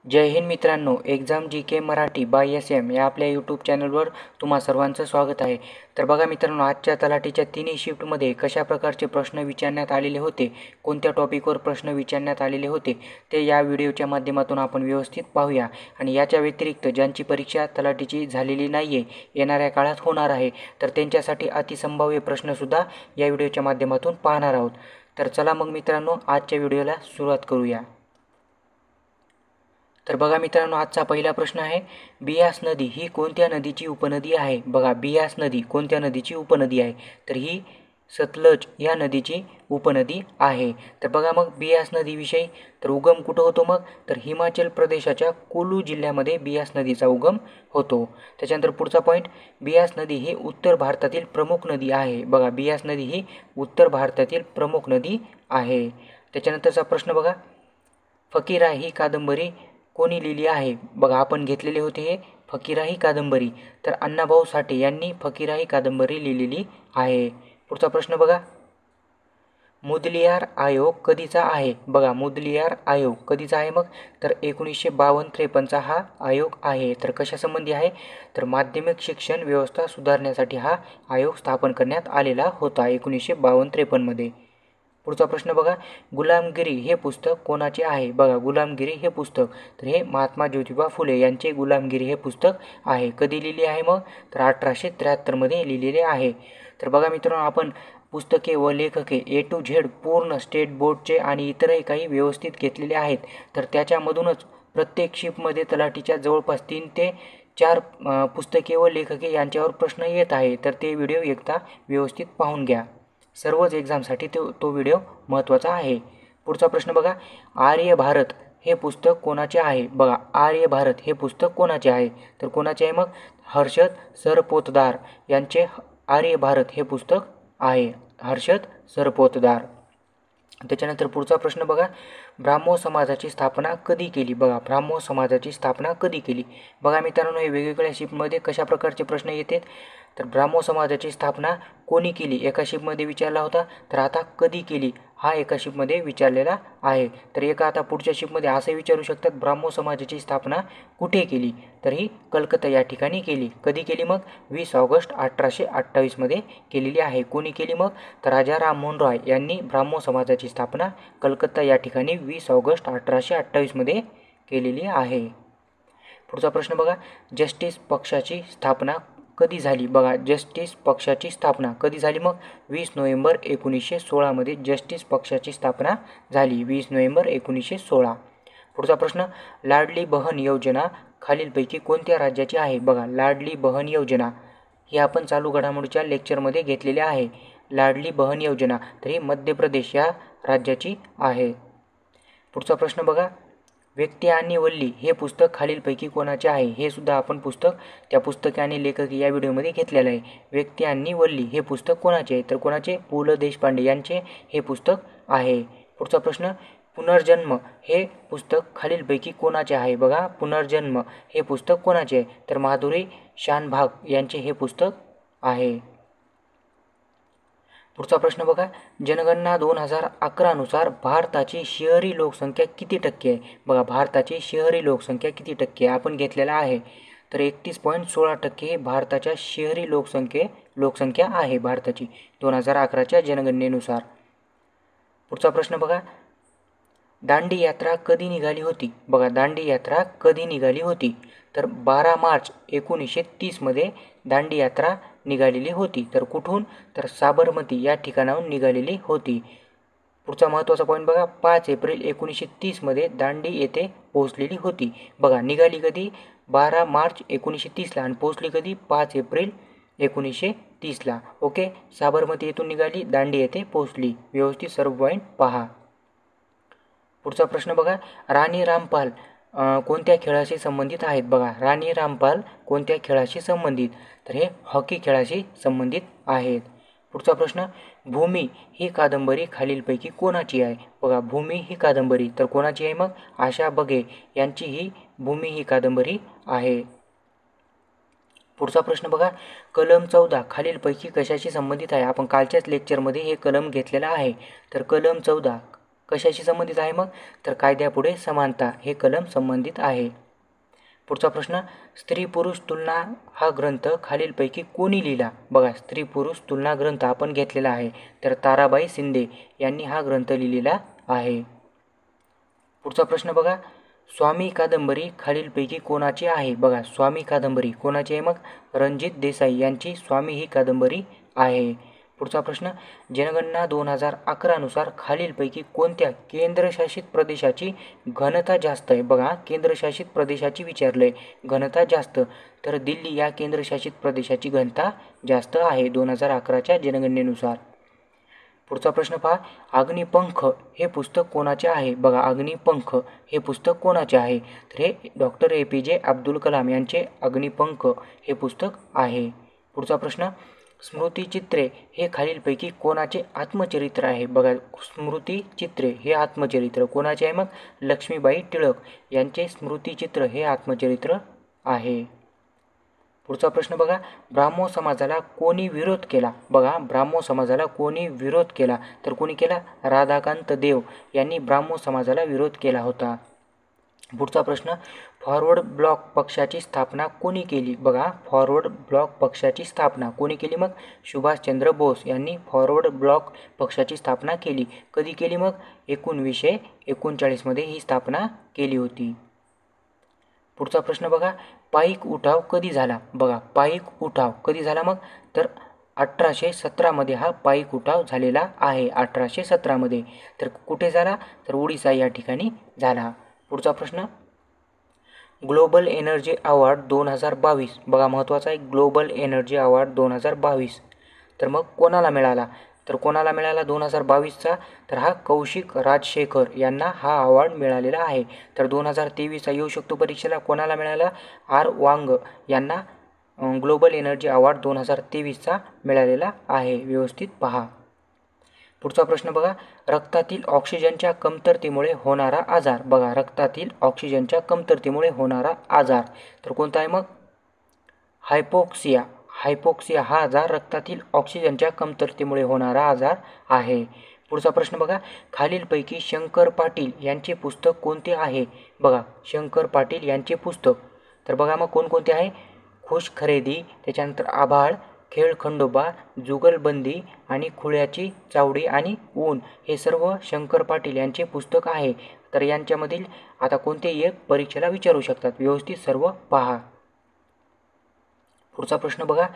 जय हिंद मित्रांनो, exam G K Marathi by S M या आपल्या यूट्यूब चॅनलवर तुम्हा सर्वांचं स्वागत आहे. तर बघा मित्रांनो, आजच्या तलाठीच्या तिन्ही शिफ्टमध्ये कशा प्रकारचे प्रश्न विचारण्यात आलेले होते, कोणत्या टॉपिकवर प्रश्न विचारण्यात आलेले होते ते या व्हिडिओच्या माध्यमातून आपण व्यवस्थित पाहूया. आणि याच्या व्यतिरिक्त ज्यांची परीक्षा तलाठीची झालेली नाही आहे, येणाऱ्या काळात होणार आहे, तर त्यांच्यासाठी अतिसंभाव्य प्रश्नसुद्धा या व्हिडिओच्या माध्यमातून पाहणार आहोत. तर चला मग मित्रांनो, आजच्या व्हिडिओला सुरुवात करूया. तर बघा मित्रांनो, आजचा पहिला प्रश्न आहे, बियास नदी ही कोणत्या नदीची उपनदी आहे? बघा, बियास नदी कोणत्या नदीची उपनदी आहे? तर ही सतलज या नदीची उपनदी आहे. तर बघा मग बियास नदीविषयी, तर उगम कुठं होतो मग? तर हिमाचल प्रदेशाच्या कुलू जिल्ह्यामध्ये बियास नदीचा उगम होतो. त्याच्यानंतर पुढचा पॉईंट, बियास नदी ही उत्तर भारतातील प्रमुख नदी आहे. बघा, बियास नदी ही उत्तर भारतातील प्रमुख नदी आहे. त्याच्यानंतरचा प्रश्न बघा, फकीरा ही कादंबरी कोणी लिहिली आहे? बघा, आपण घेतलेले होते हे फकीरा ही कादंबरी. तर अण्णाभाऊ साठे यांनी फकीरा ही कादंबरी लिहिलेली आहे. पुढचा प्रश्न बघा, मुदलियार आयोग कधीचा आहे? बघा, मुदलियार आयोग कधीचा आहे मग? तर 1952-53 हा आयोग आहे. तर कशासंबंधी आहे? तर माध्यमिक शिक्षण व्यवस्था सुधारण्यासाठी हा आयोग स्थापन करण्यात आलेला होता 1952-53मध्ये. पुढचा प्रश्न बघा, गुलामगिरी हे पुस्तक कोणाचे आहे? बघा, गुलामगिरी हे पुस्तक, तर हे महात्मा ज्योतिबा फुले यांचे गुलामगिरी हे पुस्तक आहे. कधी लिहिले आहे मग? तर 1873मध्ये लिहिलेले आहे. तर बघा मित्रांनो, आपण पुस्तके व लेखके ए टू झेड पूर्ण स्टेट बोर्डचे आणि इतरही काही व्यवस्थित घेतलेले आहेत. तर त्याच्यामधूनच प्रत्येक शिफ्टमध्ये तलाठीच्या जवळपास 3 ते 4 पुस्तके व लेखके यांच्यावर प्रश्न येत आहे. तर ते व्हिडिओ एकदा व्यवस्थित पाहून घ्या. सर्वच एक्झामसाठी तो व्हिडिओ महत्त्वाचा आहे. पुढचा प्रश्न बघा, आर्य भारत हे पुस्तक कोणाचे आहे? बघा, आर्य भारत हे पुस्तक कोणाचे आहे? तर कोणाचे आहे मग? हर्षद सरपोतदार यांचे आर्य भारत हे पुस्तक आहे. हर्षद सरपोतदार. त्याच्यानंतर पुढचा प्रश्न बघा, ब्राह्मो समाजाची स्थापना कधी केली? बघा, ब्राह्मो समाजाची स्थापना कधी केली? बघा मित्रांनो, हे वेगवेगळ्या शिफ्टमध्ये कशा प्रकारचे प्रश्न येतात. तर ब्राह्मो समाजाची स्थापना कोणी केली एका शिफ्टमध्ये विचारला होता. तर आता कधी केली हा एका शिफ्टमध्ये विचारलेला आहे. तर एका आता पुढच्या शिफ्टमध्ये असं विचारू शकतात, ब्राह्मो समाजाची स्थापना कुठे केली? तर ही कलकत्ता या ठिकाणी केली. कधी केली मग? 20 ऑगस्ट 1828मध्ये केलेली आहे. कोणी केली मग? तर राजा राममोहन रॉय यांनी ब्राह्मो समाजाची स्थापना कलकत्ता या ठिकाणी 20 ऑगस्ट 1828मध्ये केलेली आहे. पुढचा प्रश्न बघा, जस्टिस पक्षाची स्थापना कधी झाली? बघा, जस्टिस पक्षाची स्थापना कधी झाली मग? 20 नोव्हेंबर 1916मध्ये जस्टिस पक्षाची स्थापना झाली. 20 नोव्हेंबर 1916. पुढचा प्रश्न, लाडली बहन योजना खालीलपैकी कोणत्या राज्याची आहे? बघा, लाडली बहन योजना ही आपण चालू घडामोडीच्या लेक्चरमध्ये घेतलेली आहे. लाडली बहन योजना, तर ही मध्य प्रदेश या राज्याची आहे. पुढचा प्रश्न बघा, व्यक्ती आणि वल्ली हे पुस्तक खालीलपैकी कोणाचे आहे? हे सुद्धा आपण पुस्तक त्या पुस्तके आणि लेखक या व्हिडिओमध्ये घेतलेलं आहे. व्यक्ती आणि वल्ली हे पुस्तक कोणाचे आहे? तर कोणाचे? पु ल देशपांडे यांचे हे पुस्तक आहे. पुढचा प्रश्न, पुनर्जन्म हे पुस्तक खालीलपैकी कोणाचे आहे? बघा, पुनर्जन्म हे पुस्तक कोणाचे आहे? तर माधुरी शानभाग यांचे हे पुस्तक आहे. पुढचा प्रश्न बघा, जनगणना 2011 नुसार भारताची शहरी लोकसंख्या किती टक्के आहे? बघा, भारताची शहरी लोकसंख्या किती टक्के आहे आपण घेतलेला आहे. तर 31.16% हे भारताच्या शहरी लोकसंख्या आहे भारताची 2011च्या जनगणनेनुसार. पुढचा प्रश्न बघा, दांडी यात्रा कधी निघाली होती? बघा, दांडी यात्रा कधी निघाली होती? तर 12 मार्च 1930मध्ये दांडी यात्रा निघालेली होती. तर कुठून? तर साबरमती या ठिकाणाहून निघालेली होती. पुढचा महत्त्वाचा पॉईंट बघा, 5 एप्रिल 1930मध्ये दांडी येथे पोहोचलेली होती. बघा, निघाली कधी? 12 मार्च 1930ला आणि पोहोचली कधी? 5 एप्रिल 1930ला. ओके, साबरमती येथून निघाली, दांडी येथे पोहोचली. व्यवस्थित सर्व पॉईंट पहा. पुढचा प्रश्न बघा, राणी रामपाल कोणत्या खेळाशी संबंधित आहेत? बघा, राणी रामपाल कोणत्या खेळाशी संबंधित? तर हे हॉकी खेळाशी संबंधित आहेत. पुढचा प्रश्न, भूमी ही कादंबरी खालीलपैकी कोणाची आहे? बघा, भूमी ही कादंबरी तर कोणाची आहे मग? आशा बगे यांची ही भूमी ही कादंबरी आहे. पुढचा प्रश्न बघा, कलम 14 खालीलपैकी कशाशी संबंधित आहे? आपण कालच्याच लेक्चरमध्ये हे कलम घेतलेला आहे. तर कलम 14 कशाशी संबंधित आहे मग? तर कायद्यापुढे समानता हे कलम संबंधित आहे. पुढचा प्रश्न, स्त्री पुरुष तुलना हा ग्रंथ खालीलपैकी कोणी लिहिला? बघा, स्त्री पुरुष तुलना ग्रंथ आपण घेतलेला आहे, तर ताराबाई शिंदे यांनी हा ग्रंथ लिहिलेला आहे. पुढचा प्रश्न बघा, स्वामी कादंबरी खालीलपैकी कोणाची आहे? बघा, स्वामी कादंबरी कोणाची आहे मग? रणजित देसाई यांची स्वामी ही कादंबरी आहे. पुढचा प्रश्न, जनगणना 2011 नुसार खालीलपैकी कोणत्या केंद्रशासित प्रदेशाची घनता जास्त आहे? बघा, केंद्रशासित प्रदेशाची विचारलंय, घनता जास्त, तर दिल्ली या केंद्रशासित प्रदेशाची घनता जास्त आहे 2011च्या जनगणनेनुसार. पुढचा प्रश्न पहा, अग्निपंख हे पुस्तक कोणाचे आहे? बघा, अग्निपंख हे पुस्तक कोणाचे आहे? तर हे डॉक्टर APJ अब्दुल कलाम यांचे अग्निपंख हे पुस्तक आहे. पुढचा प्रश्न, स्मृतिचित्रे हे खालीलपैकी कोणाचे आत्मचरित्र आहे? बघा, स्मृतिचित्रे हे आत्मचरित्र कोणाचे आहे मग? लक्ष्मीबाई टिळक यांचे स्मृतिचित्र हे आत्मचरित्र आहे. पुढचा प्रश्न बघा, ब्राह्मो समाजाला कोणी विरोध केला? बघा, ब्राह्मो समाजाला कोणी विरोध केला? तर कोणी केला? राधाकांत देव यांनी ब्राह्मो समाजाला विरोध केला होता. पुढचा प्रश्न, फॉरवर्ड ब्लॉक पक्षाची स्थापना कोणी केली? बघा, फॉरवर्ड ब्लॉक पक्षाची स्थापना कोणी केली मग? सुभाषचंद्र बोस यांनी फॉरवर्ड ब्लॉक पक्षाची स्थापना केली. कधी केली मग? 1939 मध्ये ही स्थापना केली होती. पुढचा प्रश्न बघा, पाईक उठाव कधी झाला? बघा, पाईक उठाव कधी झाला मग? तर 1817 मध्ये हा पाईक उठाव झालेला आहे, 1817 मध्ये. तर कुठे झाला? तर ओडिसा या ठिकाणी झाला. पुढचा प्रश्न, ग्लोबल एनर्जी अवॉर्ड 2022, बघा महत्त्वाचा आहे, ग्लोबल एनर्जी अवॉर्ड 2022, तर मग कोणाला मिळाला? तर कोणाला मिळाला 2022चा? तर हा कौशिक राजशेखर यांना हा अवॉर्ड मिळालेला आहे. तर 2023चा येऊ शकतो परीक्षेला, कोणाला मिळाला? R वांग यांना ग्लोबल एनर्जी अवॉर्ड 2023चा मिळालेला आहे. व्यवस्थित पहा. पुढचा प्रश्न बघा, रक्तातील ऑक्सिजनच्या कमतरतेमुळे होणारा आजार. बघा, रक्तातील ऑक्सिजनच्या कमतरतेमुळे होणारा आजार तर कोणता आहे मग? हायपोक्सिया. हायपोक्सिया हा आजार रक्तातील ऑक्सिजनच्या कमतरतेमुळे होणारा आजार आहे. पुढचा प्रश्न बघा, खालीलपैकी शंकर पाटील यांचे पुस्तक कोणते आहे? बघा, शंकर पाटील यांचे पुस्तक, तर बघा मग कोणकोणते आहे? खुश खरेदी, त्याच्यानंतर आभाळ, खेळ खंडोबा, जुगलबंदी आणि खुळ्याची चावडी आणि ऊन हे सर्व शंकर पाटील यांचे पुस्तक आहे. तर यांच्यामधील आता कोणते एक परीक्षेला विचारू शकतात, व्यवस्थित सर्व पहा. पुढचा प्रश्न बघा,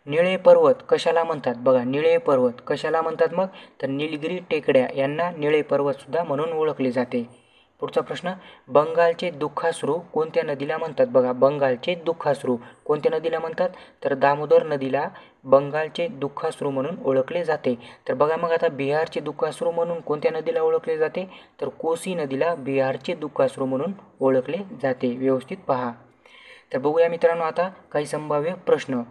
निळे पर्वत कशाला म्हणतात? बघा, निळे पर्वत कशाला म्हणतात मग? तर निलगिरी टेकड्या यांना निळे पर्वत सुद्धा म्हणून ओळखले जाते. पुढचा प्रश्न, बंगालचे दुःखाश्रू कोणत्या नदीला म्हणतात? बघा, बंगालचे दुःखाश्रू कोणत्या नदीला म्हणतात? तर दामोदर नदीला बंगालचे दुःखाश्रू म्हणून ओळखले जाते. तर बघा मग आता बिहारचे दुःखाश्रू म्हणून कोणत्या नदीला ओळखले जाते? तर कोसी नदीला बिहारचे दुःखाश्रू म्हणून ओळखले जाते. व्यवस्थित पहा. तर बघूया मित्रांनो आता काही संभाव्य प्रश्न.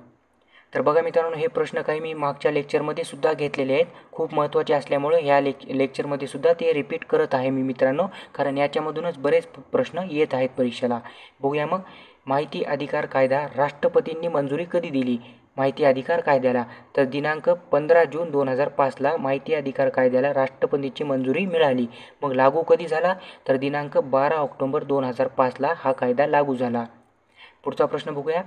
तर बघा मित्रांनो, हे प्रश्न काही मी मागच्या लेक्चरमध्ये सुद्धा घेतलेले आहेत, खूप महत्त्वाचे असल्यामुळे ह्या लेक्चरमध्ये सुद्धा ते रिपीट करत आहे मी मित्रांनो, कारण याच्यामधूनच बरेच प्रश्न येत आहेत परीक्षेला. बघूया मग, माहिती अधिकार कायदा राष्ट्रपतींनी मंजुरी कधी दिली? माहिती अधिकार कायद्याला तर दिनांक 15 जून 2005ला माहिती अधिकार कायद्याला राष्ट्रपतींची मंजुरी मिळाली. मग लागू कधी झाला? तर दिनांक 12 ऑक्टोबर 2005ला हा कायदा लागू झाला. पुढचा प्रश्न बघूया,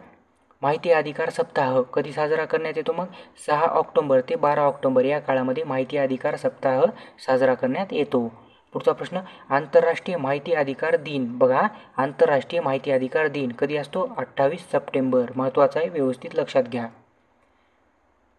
माहिती अधिकार सप्ताह कधी साजरा करण्यात येतो? मग 6 ऑक्टोबर ते 12 ऑक्टोबर या काळामध्ये माहिती अधिकार सप्ताह साजरा करण्यात येतो. पुढचा प्रश्न, आंतरराष्ट्रीय माहिती अधिकार दिन. बघा, आंतरराष्ट्रीय माहिती अधिकार दिन कधी असतो? 28 सप्टेंबर. महत्त्वाचा आहे, व्यवस्थित लक्षात घ्या.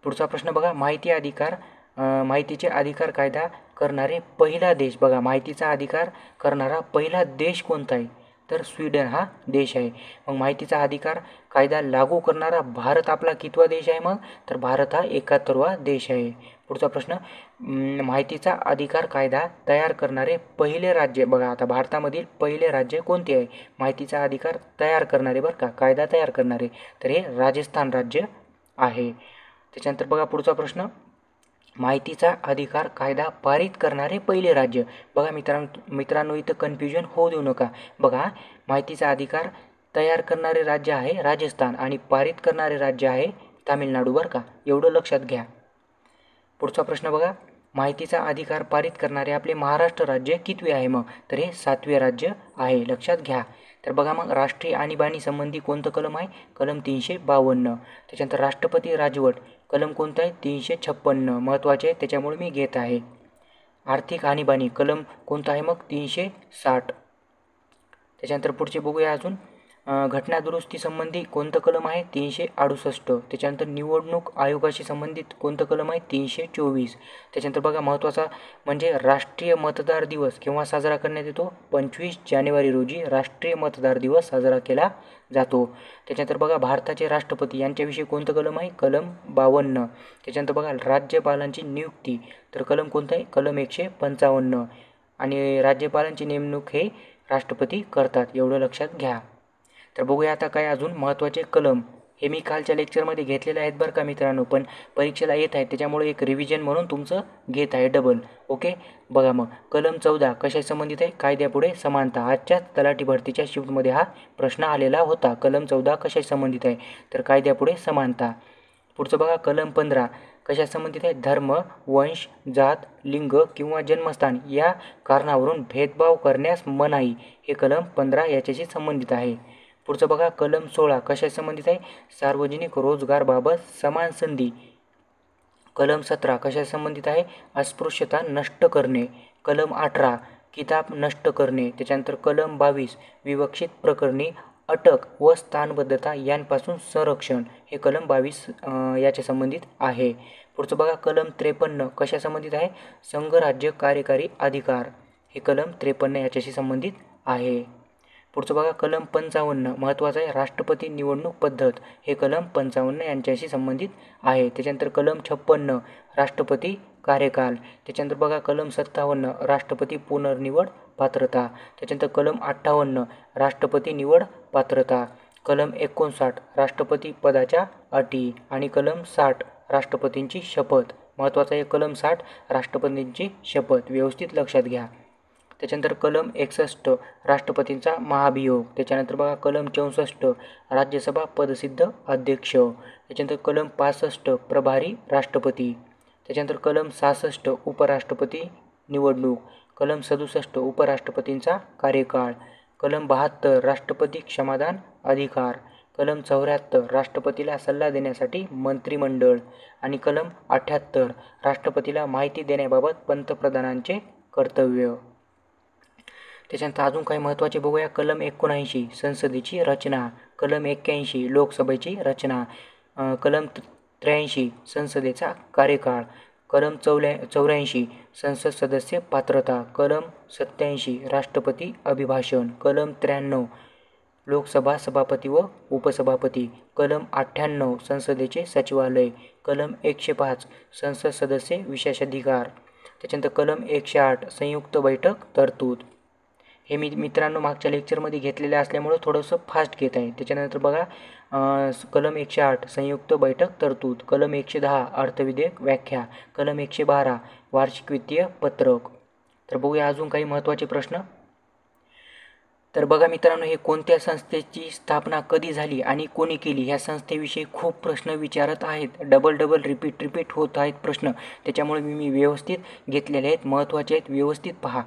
पुढचा प्रश्न बघा, माहितीचे अधिकार कायदा करणारे पहिला देश. बघा, माहितीचा अधिकार करणारा पहिला देश कोणता आहे? तर स्वीडन हा देश आहे. मग माहितीचा अधिकार कायदा लागू करणारा भारत आपला कितवा देश आहे? मग तर भारत हा 71वा देश आहे. पुढचा प्रश्न, माहितीचा अधिकार कायदा तयार करणारे पहिले राज्य. बघा, आता भारतामधील पहिले राज्य कोणते आहे? माहितीचा अधिकार तयार करणारे, बरं का, कायदा तयार करणारे, तर हे राजस्थान राज्य आहे. त्याच्यानंतर बघा पुढचा प्रश्न, माहितीचा अधिकार कायदा पारित करणारे पहिले राज्य. बघा मित्रांनो इथं कन्फ्युजन होऊ देऊ नका. बघा, माहितीचा अधिकार तयार करणारे राज्य आहे राजस्थान आणि पारित करणारे राज्य आहे तामिळनाडू, बरं का, एवढं लक्षात घ्या. पुढचा प्रश्न बघा, माहितीचा अधिकार पारित करणारे आपले महाराष्ट्र राज्य कितवे आहे मग? तर हे 7वे राज्य आहे, लक्षात घ्या. तर बघा मग राष्ट्रीय आणीबाणी संबंधी कोणतं कलम आहे? कलम 352. त्याच्यानंतर राष्ट्रपती राजवट कलम कोणतं आहे? 356. महत्त्वाचे आहे, त्याच्यामुळे मी घेत आहे. आर्थिक आणीबाणी कलम कोणतं आहे मग? 360. त्याच्यानंतर पुढचे बघूया अजून. घटना दुरुस्ती संबंधी कोणतं कलम आहे? 368. त्याच्यानंतर निवडणूक आयोगाशी संबंधित कोणतं कलम आहे? 324. त्याच्यानंतर बघा महत्त्वाचा म्हणजे राष्ट्रीय मतदार दिवस केव्हा साजरा करण्यात येतो? 25 जानेवारी रोजी राष्ट्रीय मतदार दिवस साजरा केला जातो. त्याच्यानंतर बघा भारताचे राष्ट्रपती यांच्याविषयी कोणतं कलम आहे? कलम 52. त्याच्यानंतर बघा राज्यपालांची नियुक्ती तर कलम कोणतं आहे? कलम 155. आणि राज्यपालांची नेमणूक हे राष्ट्रपती करतात, एवढं लक्षात घ्या. तर बघूया आता काय अजून महत्त्वाचे कलम. हे मी कालच्या लेक्चरमध्ये घेतलेले आहेत बरं का मित्रांनो, पण परीक्षेला येत आहेत त्याच्यामुळे एक रिव्हिजन म्हणून तुमचं घेत आहे डबल. ओके, बघा मग कलम 14 कशा संबंधित आहे? कायद्यापुढे समानता. आजच्याच तलाठी भरतीच्या शिफ्टमध्ये हा प्रश्न आलेला होता. कलम 14 कशा संबंधित आहे? तर कायद्यापुढे समानता. पुढचं बघा कलम 15 कशा संबंधित आहे? धर्म, वंश, जात, लिंग किंवा जन्मस्थान या कारणावरून भेदभाव करण्यास मनाई. हे कलम 15 याच्याशी संबंधित आहे. पुढचं बघा कलम 16 कशा संबंधित आहे? सार्वजनिक रोजगारबाबत समान संधी. कलम 17 कशा संबंधित आहे? अस्पृश्यता नष्ट करणे. कलम 18 किताब नष्ट करणे. त्याच्यानंतर कलम 22 विवक्षित प्रकरणी अटक व स्थानबद्धता यांपासून संरक्षण. हे कलम 22 याच्या संबंधित आहे. पुढचं बघा कलम 53 कशा संबंधित आहे? संघराज्य कार्यकारी अधिकार. हे कलम 53 याच्याशी संबंधित आहे. पुढचं बघा कलम 55 महत्त्वाचं आहे, राष्ट्रपती निवडणूक पद्धत. हे कलम 55 यांच्याशी संबंधित आहे. त्याच्यानंतर कलम 56 राष्ट्रपती कार्यकाल. त्याच्यानंतर बघा कलम 57 राष्ट्रपती पुनर्निवड पात्रता. त्याच्यानंतर कलम 58 राष्ट्रपती निवड पात्रता. कलम 59 राष्ट्रपती पदाच्या अटी आणि कलम 60 राष्ट्रपतींची शपथ. महत्त्वाचं आहे कलम 60 राष्ट्रपतींची शपथ, व्यवस्थित लक्षात घ्या. त्याच्यानंतर कलम 61 राष्ट्रपतींचा महाभियोग. त्याच्यानंतर बघा कलम 64 राज्यसभा पदसिद्ध अध्यक्ष. त्याच्यानंतर कलम 65 प्रभारी राष्ट्रपती. त्याच्यानंतर कलम 66 उपराष्ट्रपती निवडणूक. कलम 67 उपराष्ट्रपतींचा कार्यकाळ. कलम 72 राष्ट्रपती क्षमादान अधिकार. कलम 74 राष्ट्रपतीला सल्ला देण्यासाठी मंत्रिमंडळ. आणि कलम 78 राष्ट्रपतीला माहिती देण्याबाबत पंतप्रधानांचे कर्तव्य. त्याच्यानंतर अजून काही महत्त्वाचे बघूया. कलम 79 संसदेची रचना. कलम 81 लोकसभेची रचना. कलम 83 संसदेचा कार्यकाळ. कलम 84 संसद सदस्य पात्रता. कलम 87 राष्ट्रपती अभिभाषण. कलम 93 लोकसभा सभापती व उपसभापती. कलम 98 संसदेचे सचिवालय. कलम 105 संसद सदस्य विशेषाधिकार. त्याच्यानंतर कलम 108 संयुक्त बैठक तरतूद. हे मी मित्रांनो मागच्या लेक्चरमध्ये घेतलेले असल्यामुळं थोडंसं फास्ट घेत आहे. त्याच्यानंतर बघा कलम 108 संयुक्त बैठक तरतूद. कलम 110 अर्थविधेयक व्याख्या. कलम 112 वार्षिक वित्तीय पत्रक. तर बघूया अजून काही महत्त्वाचे प्रश्न. तर बघा मित्रांनो, हे कोणत्या संस्थेची स्थापना कधी झाली आणि कोणी केली ह्या संस्थेविषयी खूप प्रश्न विचारत आहेत. डबल रिपीट होत आहेत प्रश्न, त्याच्यामुळे मी व्यवस्थित घेतलेले आहेत, महत्त्वाचे आहेत, व्यवस्थित पहा.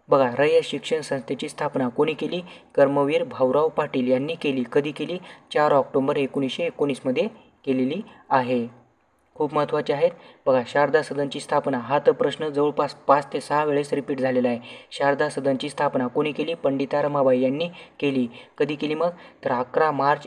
बघा रयत शिक्षण संस्थेची स्थापना कोणी केली? कर्मवीर भाऊराव पाटील यांनी केली. कधी केली? 4 ऑक्टोबर 1919 केलेली आहे. खूप महत्त्वाचे आहेत. बघा शारदा सदनची स्थापना, हा तर प्रश्न जवळपास 5 ते 6 वेळेस रिपीट झालेला आहे. शारदा सदनची स्थापना कोणी केली? पंडिता रमाबाई यांनी केली. कधी केली मग? तर 11 मार्च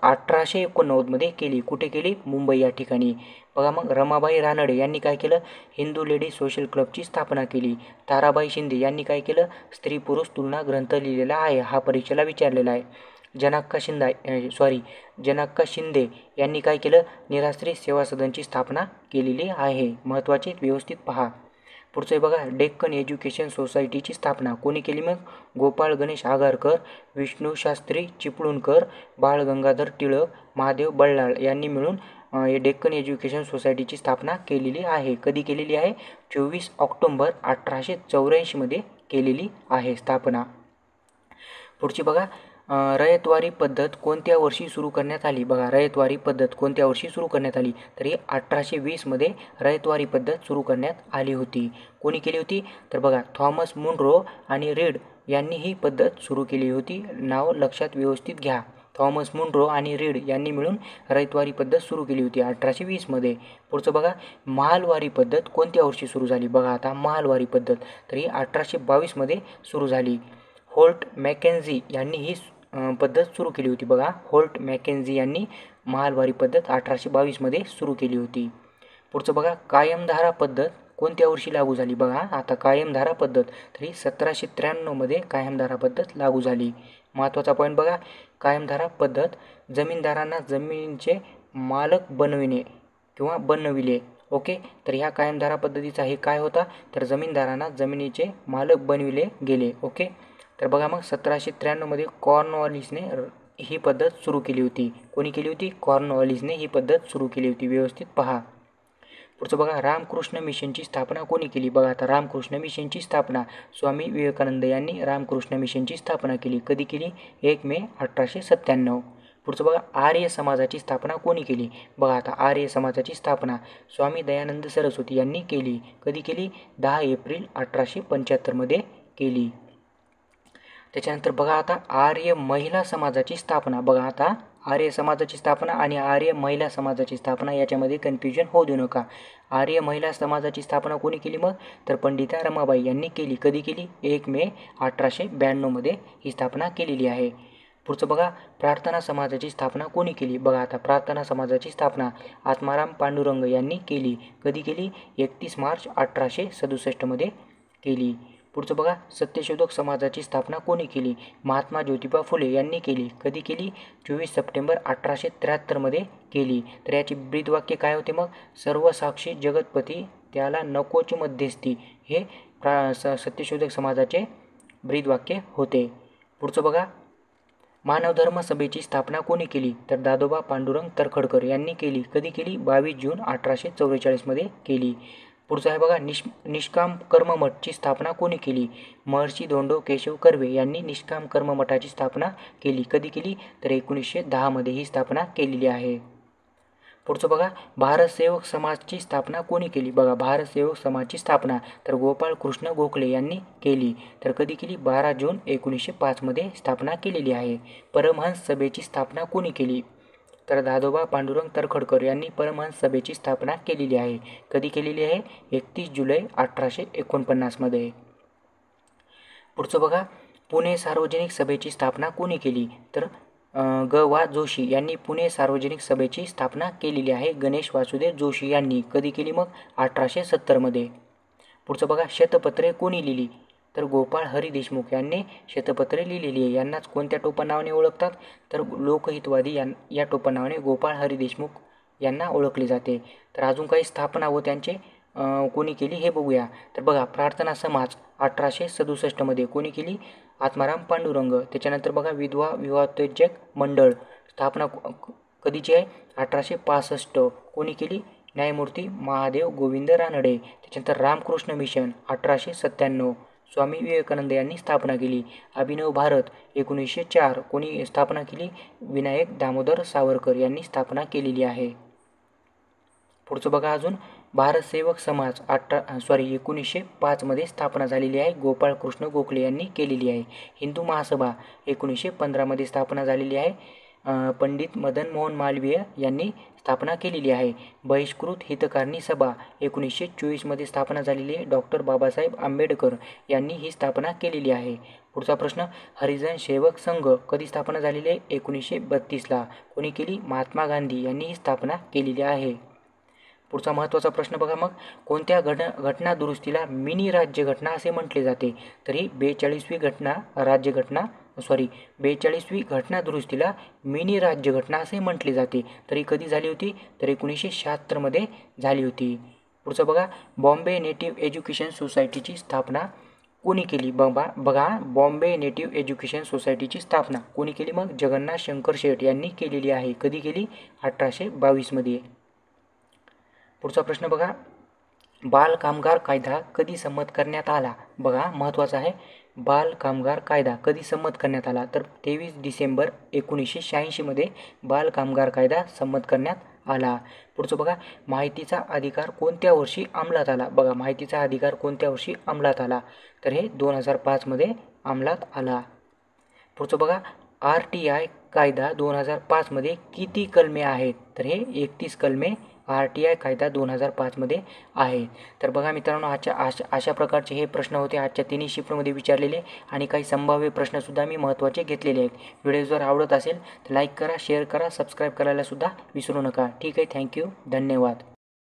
1889 केली. कुठे केली? मुंबई या ठिकाणी. बघा मग रमाबाई रानडे यांनी काय केलं? हिंदू लेडी सोशल क्लबची स्थापना केली. ताराबाई शिंदे यांनी काय केलं? स्त्री पुरुष तुलना ग्रंथ लिहिलेला आहे, हा परीक्षेला विचारलेला आहे. जनाक्का शिंदे यांनी काय केलं? निराश्री सेवा सदनची स्थापना केलेली आहे. महत्त्वाचे व्यवस्थित पहा. पुढचं बघा डेक्कन एज्युकेशन सोसायटीची स्थापना कोणी केली मग? गोपाळ गणेश आगरकर, विष्णूशास्त्री चिपळूणकर, बाळ गंगाधर टिळक, महादेव बल्लाळ यांनी मिळून डेक्कन एज्युकेशन सोसायटीची स्थापना केलेली आहे. कधी केलेली आहे? 24 ऑक्टोबर 1884 केलेली आहे स्थापना. पुढची बघा रयतवारी पद्धत कोणत्या वर्षी सुरू करण्यात आली? बघा, रयतवारी पद्धत कोणत्या वर्षी सुरू करण्यात आली? तर ही 1820मध्ये रयतवारी पद्धत सुरू करण्यात आली होती. कोणी केली होती? तर बघा, थॉमस मुनरो आणि रीड यांनी ही पद्धत सुरू केली होती. नाव लक्षात व्यवस्थित घ्या. थॉमस मुनरो आणि रीड यांनी मिळून रयतवारी पद्धत सुरू केली होती 1820मध्ये. पुढचं बघा, महालवारी पद्धत कोणत्या वर्षी सुरू झाली? बघा आता महालवारी पद्धत तर ही 1822मध्ये सुरू झाली. होल्ट मॅकेन्झी यांनी ही पद्धत सुरू केली होती. बघा, होल्ट मॅकेन्झी यांनी महालवारी पद्धत 1822मध्ये सुरू केली होती. पुढचं बघा, कायमधारा पद्धत कोणत्या वर्षी लागू झाली? बघा आता कायमधारा पद्धत तर ही 1793मध्ये कायमधारा पद्धत लागू झाली. महत्त्वाचा पॉईंट बघा, कायमधारा पद्धत जमीनदारांना जमिनीचे मालक बनविणे किंवा बनविले. ओके, तर ह्या कायमधारा पद्धतीचा हे काय होता? तर जमीनदारांना जमिनीचे मालक बनविले गेले. ओके, तर बघा मग 1793मध्ये कॉर्नवॉलिसने ही पद्धत सुरू केली होती. कोणी केली होती? कॉर्नवॉलिसने ही पद्धत सुरू केली होती. व्यवस्थित पहा. पुढचं बघा, रामकृष्ण मिशनची स्थापना कोणी केली? बघा आता रामकृष्ण मिशनची स्थापना स्वामी विवेकानंद यांनी रामकृष्ण मिशनची स्थापना केली. कधी केली? 1 मे 1897. पुढचं बघा, आर्य समाजाची स्थापना कोणी केली? बघा आता आर्य समाजाची स्थापना स्वामी दयानंद सरस्वती यांनी केली. कधी केली? 10 एप्रिल 1875मध्ये केली. त्याच्यानंतर बघा आता आर्य महिला समाजाची स्थापना. बघा आता आर्य समाजाची स्थापना आणि आर्य महिला समाजाची स्थापना याच्यामध्ये कन्फ्युजन होऊ देऊ नका. आर्य महिला समाजाची स्थापना कोणी केली मग? तर पंडिता रमाबाई यांनी केली. कधी केली? 1 मे 1892मध्ये ही स्थापना केलेली आहे. पुढचं बघा, प्रार्थना समाजाची स्थापना कोणी केली? बघा आता प्रार्थना समाजाची स्थापना आत्माराम पांडुरंग यांनी केली. कधी केली? 31 मार्च 1867मध्ये केली. पुढचं बघा, सत्यशोधक समाजाची स्थापना कोणी केली? महात्मा ज्योतिबा फुले यांनी केली. कधी केली? 24 सप्टेंबर 1873मध्ये केली. तर याची ब्रीदवाक्य काय होते मग? सर्वसाक्षी जगतपती त्याला नकोची मध्यस्थी, हे सत्यशोधक समाजाचे ब्रीदवाक्य होते. पुढचं बघा, मानवधर्म सभेची स्थापना कोणी केली? तर दादोबा पांडुरंग तरखडकर यांनी केली. कधी केली? 22 जून 1844मध्ये केली. पुढचं आहे बघा, निष्काम कर्ममठची स्थापना कोणी केली? महर्षी धोंडो केशव कर्वे यांनी निष्काम कर्ममठाची स्थापना केली. कधी केली? तर 1910मध्ये ही स्थापना केलेली आहे. पुढचं बघा, भारत सेवक समाजची स्थापना कोणी केली? बघा भारत सेवक समाजची स्थापना तर गोपाळ कृष्ण गोखले यांनी केली. तर कधी केली? 12 जून 1905मध्ये स्थापना केलेली आहे. परमहंस सभेची स्थापना कोणी केली? तर दादोबा पांडुरंग तरखडकर यांनी परमहंस सभेची स्थापना केलेली आहे. कधी केलेली आहे? 31 जुलै 1849मध्ये. पुढचं बघा, पुणे सार्वजनिक सभेची स्थापना कोणी केली? तर ग वा जोशी यांनी पुणे सार्वजनिक सभेची स्थापना केलेली आहे. गणेश वासुदेव जोशी यांनी. कधी केली मग? 1870मध्ये. पुढचं बघा, शतपत्रे कोणी लिहिली? तर गोपाळ हरी देशमुख यांनी शतपत्रे लिहिलेली आहे. यांनाच कोणत्या टोपणनावाने ओळखतात? तर लोकहितवादी या टोपणनावाने गोपाळ हरी देशमुख यांना ओळखले जाते. तर अजून काही स्थापना व त्यांचे कोणी केली हे बघूया. तर बघा, प्रार्थना समाज 1867मध्ये कोणी केली? आत्माराम पांडुरंग. त्याच्यानंतर बघा, विधवा विवाहोत्तेजक मंडळ स्थापना कधीची आहे? 1865. कोणी केली? न्यायमूर्ती महादेव गोविंद रानडे. त्याच्यानंतर रामकृष्ण मिशन 1897 स्वामी विवेकानंद यांनी स्थापना केली. अभिनव भारत 1904 कोणी स्थापना केली? विनायक दामोदर सावरकर यांनी स्थापना केलेली आहे. पुढचं बघा, अजून भारत सेवक समाज 1905मध्ये स्थापना झालेली आहे. गोपाळ कृष्ण गोखले यांनी केलेली आहे. हिंदू महासभा 1915मध्ये स्थापना झालेली आहे. पंडित मदन मोहन मालवीय यांनी स्थापना केलेली आहे. बहिष्कृत हितकारणी सभा 1924मध्ये स्थापना झालेली आहे. डॉक्टर बाबासाहेब आंबेडकर यांनी ही स्थापना केलेली आहे. पुढचा प्रश्न, हरिजन सेवक संघ कधी स्थापना झालेली आहे? 1932ला. कोणी केली? महात्मा गांधी यांनी ही स्थापना केलेली आहे. पुढचा महत्त्वाचा प्रश्न बघा मग, कोणत्या घटना दुरुस्तीला मिनी राज्यघटना असे म्हटले जाते? तर ही 42वी घटना दुरुस्तीला मिनी राज्यघटना असे म्हटले जाते. तरी कधी झाली होती? तर 1976मध्ये झाली होती. पुढचं बघा, बॉम्बे नेटिव्ह एज्युकेशन सोसायटीची स्थापना कोणी केली? बघा बॉम्बे नेटिव्ह एज्युकेशन सोसायटीची स्थापना कोणी केली मग? जगन्नाथ शंकर शेठ यांनी केलेली आहे. कधी केली? 1822मध्ये. पुढचा प्रश्न बघा, बाल कामगार कायदा कधी संमत करण्यात आला? बघा महत्त्वाचा आहे. बाल कामगार कायदा कधी संमत करण्यात आला? तर 23 डिसेंबर 1986 मध्ये बाल कामगार कायदा संमत करण्यात आला. पुढचं बघा, माहितीचा अधिकार कोणत्या वर्षी अंमलात आला? बघा, माहितीचा अधिकार कोणत्या वर्षी अंमलात आला? तर हे 2005 मध्ये अंमलात आला. पुढचं बघा, RTI कायदा 2005 मध्ये किती कलमे आहेत? तर हे 31 कलमे RTI कायदा 2005 मध्ये आहे. तर बघा मित्रांनो, अशा प्रकारचे हे प्रश्न होते आजच्या तिन्ही शिफ्टमध्ये विचारलेले आणि काही संभाव्य प्रश्नसुद्धा मी महत्त्वाचे घेतलेले आहेत. व्हिडिओ जर आवडत असेल तर लाईक करा, शेअर करा, सबस्क्राईब करायला सुद्धा विसरू नका. ठीक आहे, थँक्यू, धन्यवाद.